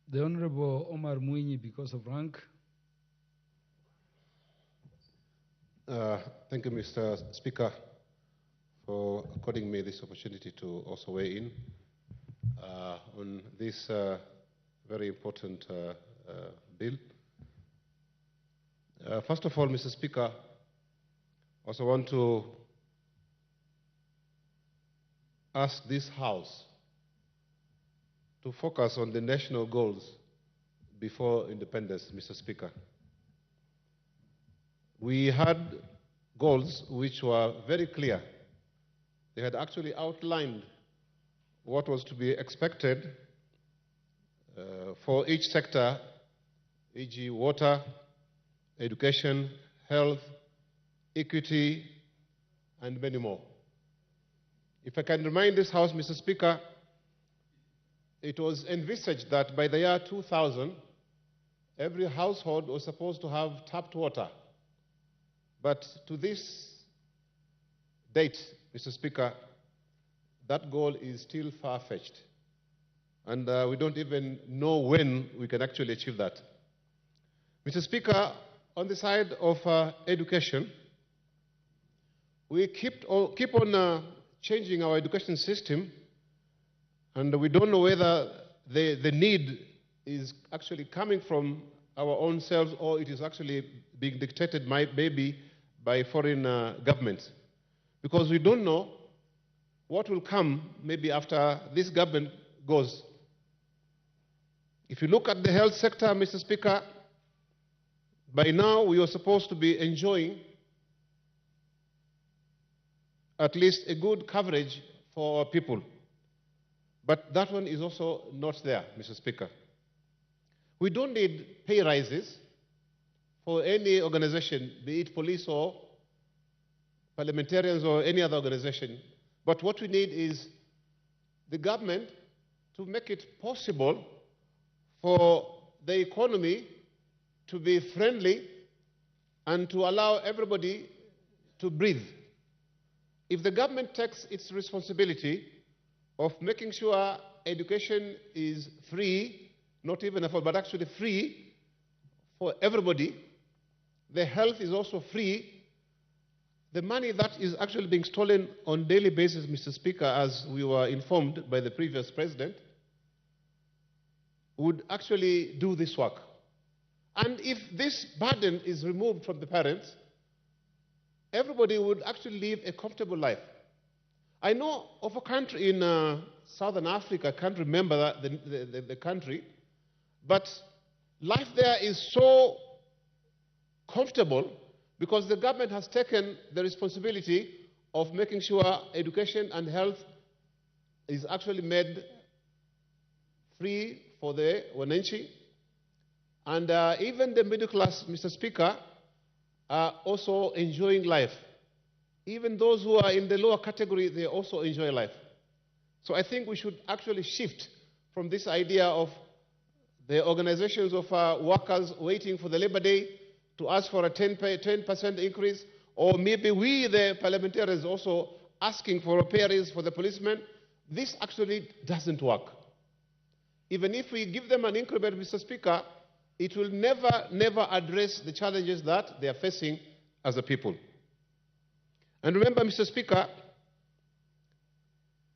The Honorable Omar Mwinyi, because of rank. Thank you, Mr. Speaker, for according me this opportunity to also weigh in on this very important bill. First of all, Mr. Speaker, I also want to ask this House to focus on the national goals before independence, Mr. Speaker. We had goals which were very clear. They had actually outlined what was to be expected for each sector, e.g. water, education, health, equity, and many more. If I can remind this House, Mr. Speaker, it was envisaged that by the year 2000, every household was supposed to have tapped water. But to this date, Mr. Speaker, that goal is still far-fetched. And we don't even know when we can actually achieve that. Mr. Speaker, on the side of education, we keep on changing our education system, and we don't know whether the need is actually coming from our own selves or it is actually being dictated maybe by foreign governments. Because we don't know what will come maybe after this government goes. If you look at the health sector, Mr. Speaker, by now we are supposed to be enjoying at least a good coverage for our people. But that one is also not there, Mr. Speaker. We don't need pay rises for any organization, be it police or parliamentarians or any other organization. But what we need is the government to make it possible for the economy to be friendly and to allow everybody to breathe. If the government takes its responsibility of making sure education is free, not even affordable, but actually free for everybody, the health is also free, the money that is actually being stolen on a daily basis, Mr. Speaker, as we were informed by the previous president, would actually do this work. And if this burden is removed from the parents, everybody would actually live a comfortable life. I know of a country in Southern Africa, I can't remember the country, but life there is so comfortable because the government has taken the responsibility of making sure education and health is actually made free for the wananchi. And even the middle class, Mr. Speaker, are also enjoying life. Even those who are in the lower category, they also enjoy life. So I think we should actually shift from this idea of the organizations of workers waiting for the Labor Day to ask for a 10% increase, or maybe we, the parliamentarians, also asking for a pay raise for the policemen. This actually doesn't work. Even if we give them an increment, Mr. Speaker, it will never address the challenges that they are facing as a people. And remember, Mr. Speaker,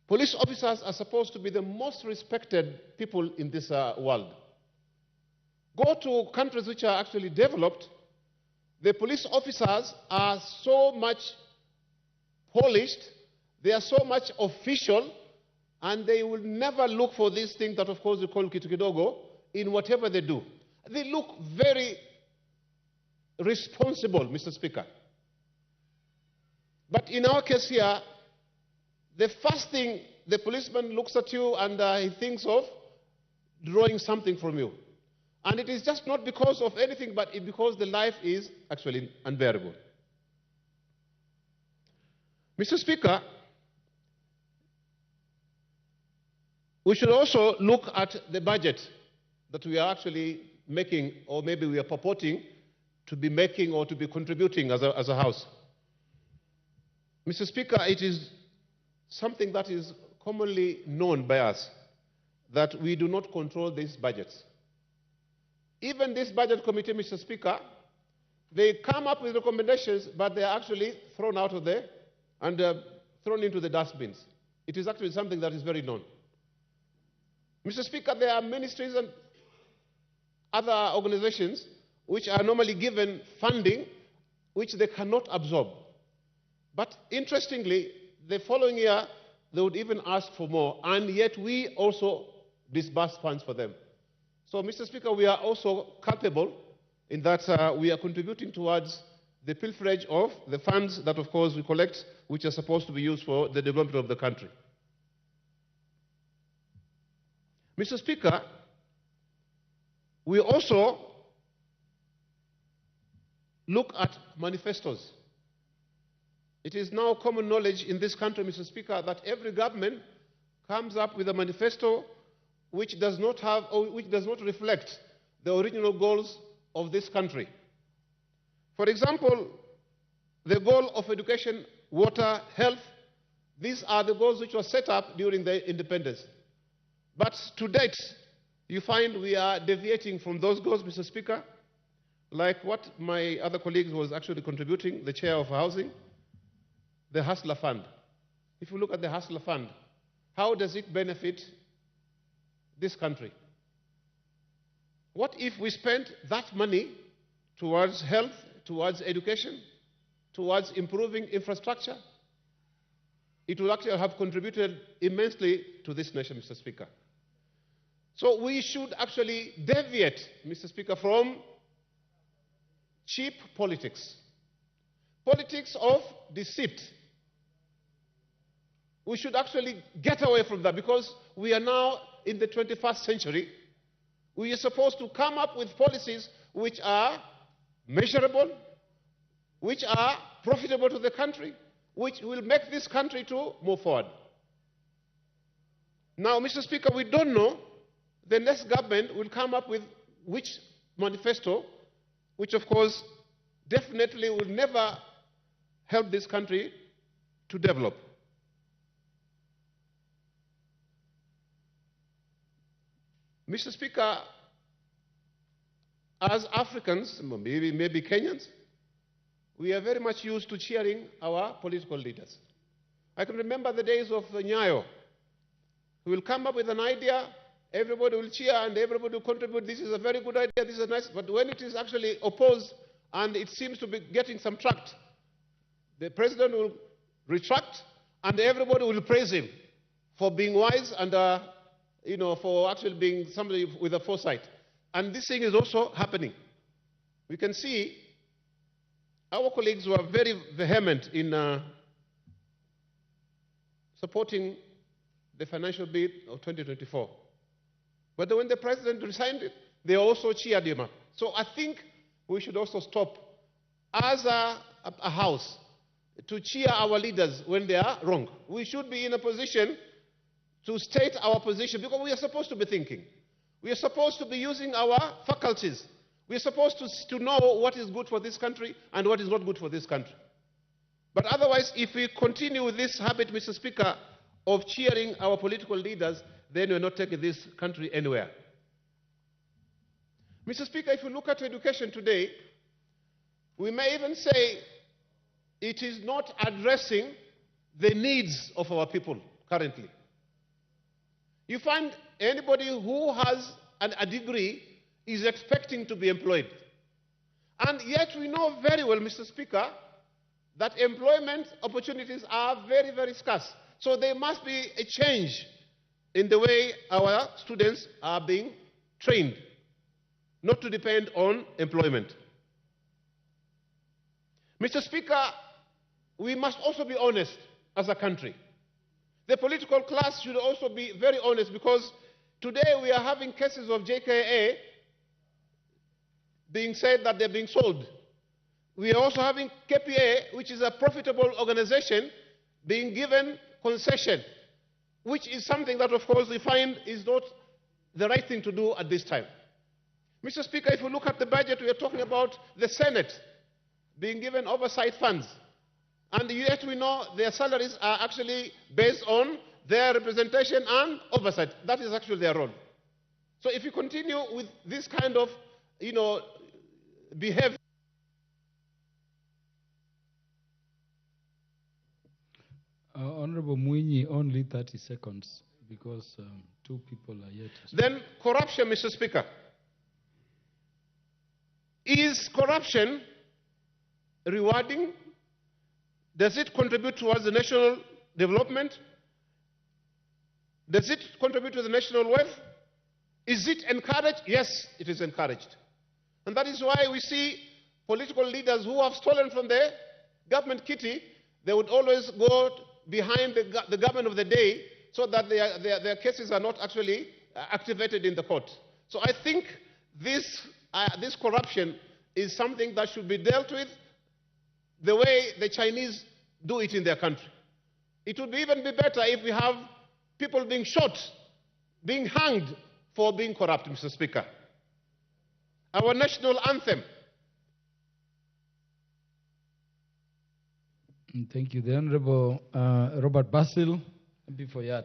police officers are supposed to be the most respected people in this world. Go to countries which are actually developed, the police officers are so much polished, they are so much official, and they will never look for this thing that, of course, we call kitu kidogo in whatever they do. They look very responsible, Mr. Speaker. But in our case here, the first thing the policeman looks at you and he thinks of drawing something from you. And it is just not because of anything, but because the life is actually unbearable. Mr. Speaker, we should also look at the budget that we are actually making, or maybe we are purporting to be making or to be contributing as a House. Mr. Speaker, it is something that is commonly known by us that we do not control these budgets. Even this budget committee, Mr. Speaker, they come up with recommendations, but they are actually thrown out of there and thrown into the dustbins. It is actually something that is very known. Mr. Speaker, there are ministries and other organizations which are normally given funding which they cannot absorb. But interestingly, the following year, they would even ask for more, and yet we also disburse funds for them. So, Mr. Speaker, we are also culpable in that we are contributing towards the pilferage of the funds that, of course, we collect, which are supposed to be used for the development of the country. Mr. Speaker, we also look at manifestos. It is now common knowledge in this country, Mr. Speaker, that every government comes up with a manifesto which does not have, or which does not reflect the original goals of this country. For example, the goal of education, water, health, these are the goals which were set up during the independence. But to date, you find we are deviating from those goals, Mr. Speaker, like what my other colleagues was actually contributing, the chair of housing, the Hustler Fund. If you look at the Hustler Fund, how does it benefit this country? What if we spent that money towards health, towards education, towards improving infrastructure? It would actually have contributed immensely to this nation, Mr. Speaker. So we should actually deviate, Mr. Speaker, from cheap politics, politics of deceit. We should actually get away from that because we are now in the 21st century. We are supposed to come up with policies which are measurable, which are profitable to the country, which will make this country to move forward. Now, Mr. Speaker, we don't know the next government will come up with which manifesto, which of course definitely will never help this country to develop. Mr. Speaker, as Africans, maybe Kenyans, we are very much used to cheering our political leaders. I can remember the days of Nyayo. He will come up with an idea, everybody will cheer and everybody will contribute, this is a very good idea, this is nice, but when it is actually opposed and it seems to be getting some traction, the president will retract and everybody will praise him for being wise and for actually being somebody with a foresight. And this thing is also happening. We can see our colleagues were very vehement in supporting the financial bill of 2024. But when the president resigned it, they also cheered him up. So I think we should also stop as a house to cheer our leaders when they are wrong. We should be in a position to state our position because we are supposed to be thinking. We are supposed to be using our faculties. We are supposed to know what is good for this country and what is not good for this country. But otherwise, if we continue with this habit, Mr. Speaker, of cheering our political leaders, then we're not taking this country anywhere. Mr. Speaker, if you look at education today, we may even say it is not addressing the needs of our people currently. You find anybody who has a degree is expecting to be employed. And yet we know very well, Mr. Speaker, that employment opportunities are very, very scarce. So there must be a change in the way our students are being trained, not to depend on employment. Mr. Speaker, we must also be honest as a country. The political class should also be very honest because today we are having cases of JKA being said that they're being sold. We are also having KPA, which is a profitable organization, being given concession, which is something that, of course, we find is not the right thing to do at this time. Mr. Speaker, if you look at the budget, we are talking about the Senate being given oversight funds. And yet we know their salaries are actually based on their representation and oversight. That is actually their role. So if you continue with this kind of behave. Honorable Mwinyi, only 30 seconds, because two people are yet to speak. Then corruption, Mr. Speaker. Is corruption rewarding? Does it contribute towards the national development? Does it contribute to the national wealth? Is it encouraged? Yes, it is encouraged. And that is why we see political leaders who have stolen from the government kitty, they would always go behind the government of the day so that their cases are not actually activated in the court. So I think this corruption is something that should be dealt with the way the Chinese do it in their country. It would even be better if we have people being shot, being hanged for being corrupt, Mr. Speaker. Our national anthem. Thank you. The Honorable Robert Basil, before you.